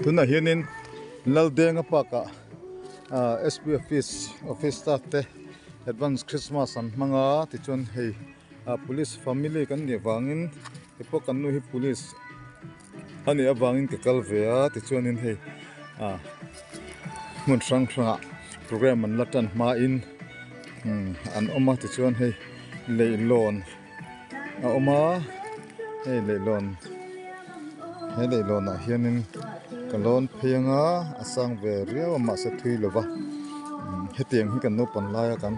Tuna hianin Laldenga Park SB office staff te advance Christmas an manga tichon hei police family kan ni wangin ipo kan nu hi police ani awangin ke kalvea tichonin hei mun sang program an latan ma in an oma tichon hei leilon oma hei leilon a hianin kalon phenga asang ve ria ma se thui lova hetiang hi kan no pan laia kan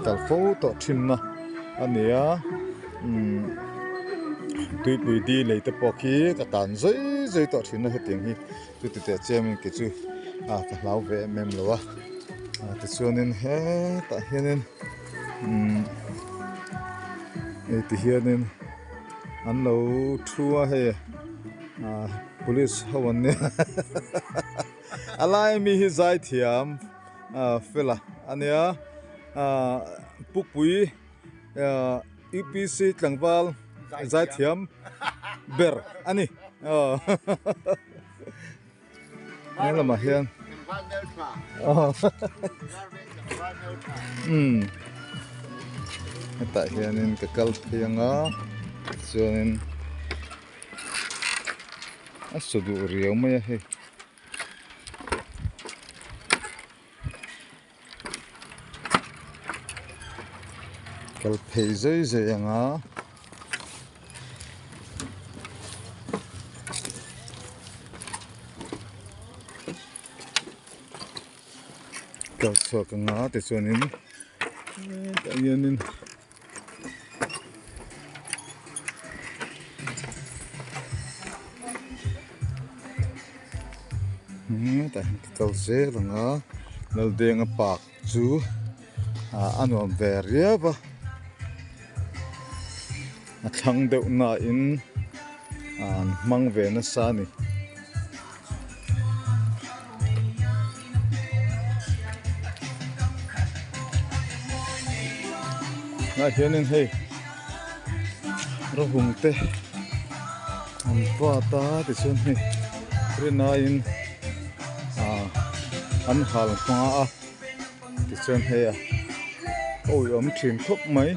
kalfo to thinna ania tui pui di leite pokhi ka tan zoi to thinna hetiang hi tu te chemin ke chu ka hlau ve mem lowa ti chuanin he ta hianin ti hianin an lo thua he police hawan ne alai mi hi zai thiam fela ania pukpui EPC tlangwal zai thiam ber ani nela ma hian ta hianin ka kal phianga chuanin asudu riau mai he kal phei zoi anga kal chok anga te chuanin ta hianin ta kal se langa Laldenga Park chu anuam ve riawa a thang deuh na in an mang ve na sa ni na hianin hei rohung te an pa ta ti chuan hei rina in an hal ma a ti chuan hei oi om thin thop mai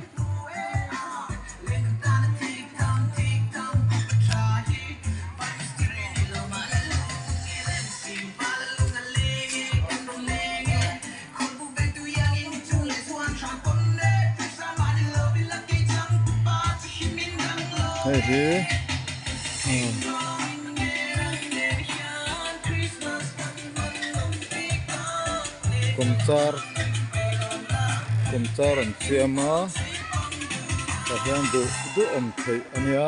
hei hi kumchar an chiama ta hian du om thei ania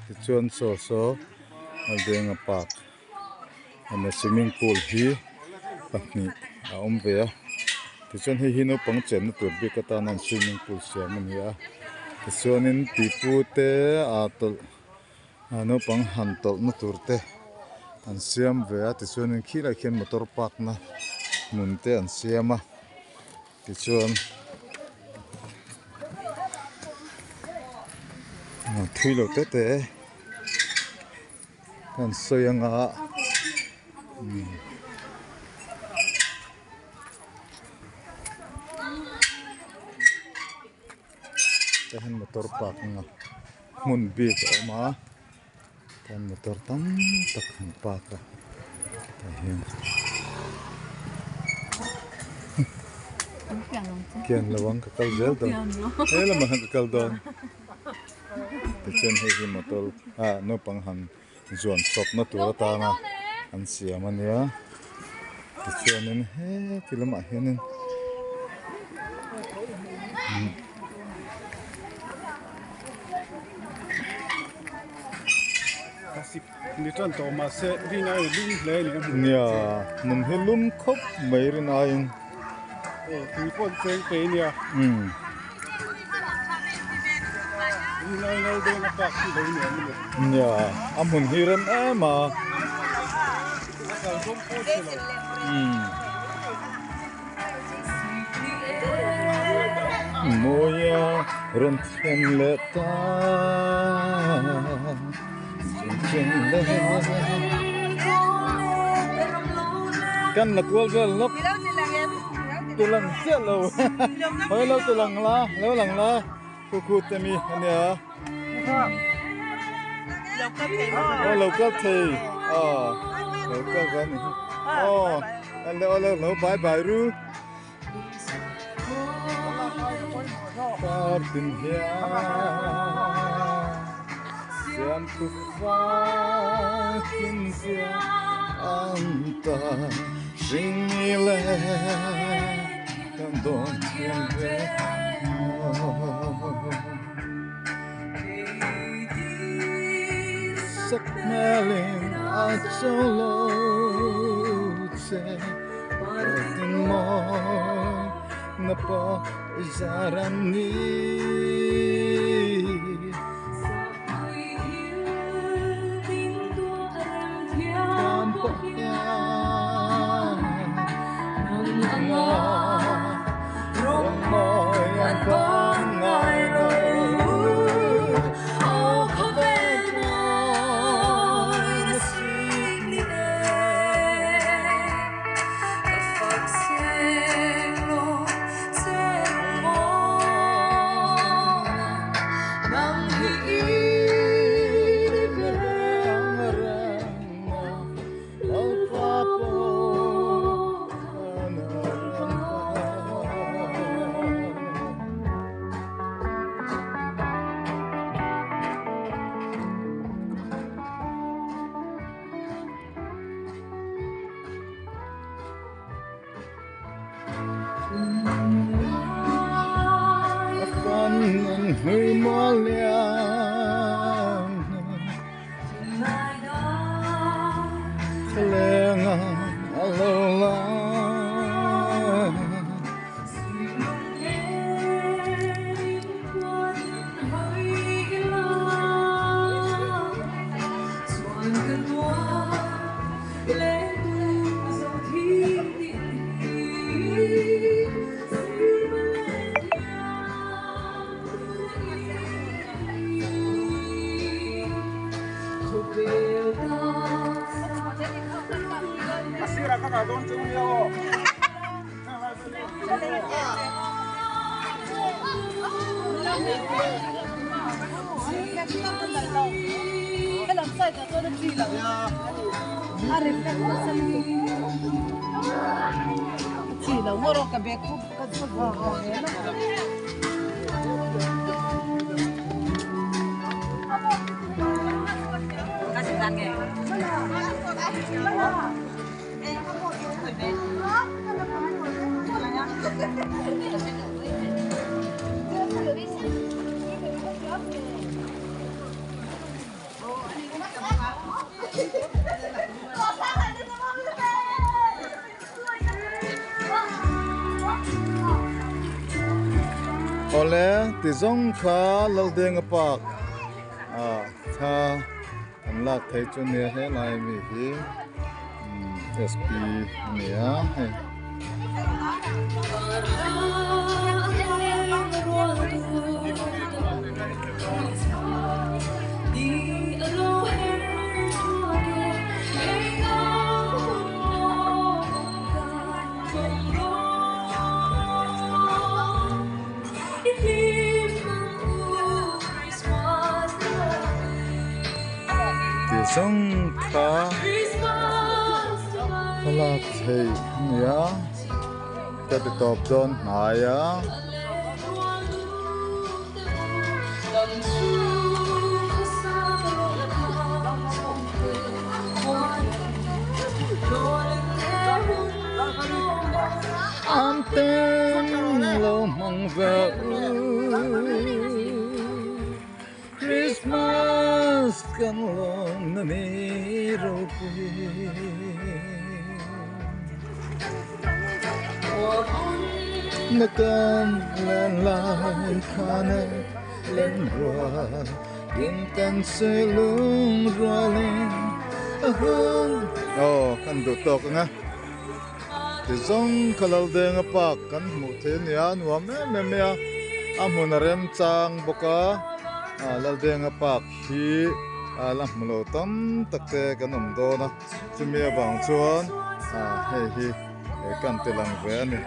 ti chuan so Laldenga Park ana swimming pool hi pahnih a awm ve a ti chuan hi no pang chen na tur bik atan an swimming pool siam ani a ti chuanin pipu te tol no pang han tol na tur te an siam ve a ti chuanin khila khian motor park na mun te an siam a ti chuan thui lo te kan soyanga tahan motor park nga mun big ma tan motor tam tak han park tahan kian lawang ka kal zel don ela ma ka kal don te chen hi motor no pang han zuan stop na tur ta na an siam ania te chuanin he kilama hianin Nitan to ma se rina lum le ni nia mun he lum khop mai rina in ti pon chen pe nia rina de na pa ki le ni nia amun hiran ma ka dom po se moya ron chen le ta căn là cuốn về lúc từ lần chết lâu hơi lâu từ lần là khu khu temi anh nhớ lâu cấp thì lâu cấp vậy anh lâu bye bye ru Partin here, siam tu fatin sia anta singile kandon tiembe sakmelin acholo se partin mo napa zarani tampaknya romo yang pangai oh kebenoy na sinine kafakselo người mua liang lên alo la chỉ là mua đồ cả bé cũng có chút vỏ thế mà các chị ăn nghe Ole tizong kha Laldenga Park tha an lak thei chu ne he lai mi hi SP nia he tizong kha lak thei nia ta de top don haya Anten lo mong ve Christmas kan lo na miro Nakam lan lan khane len rua Intan selung rualin kan dutok nga Tizong Laldenga Park kan mu the nia nuam me me amun rem chang boka Laldenga Park hi lam lo tam takte kan do na chumi bang chuan hei hi kan te lang ve ani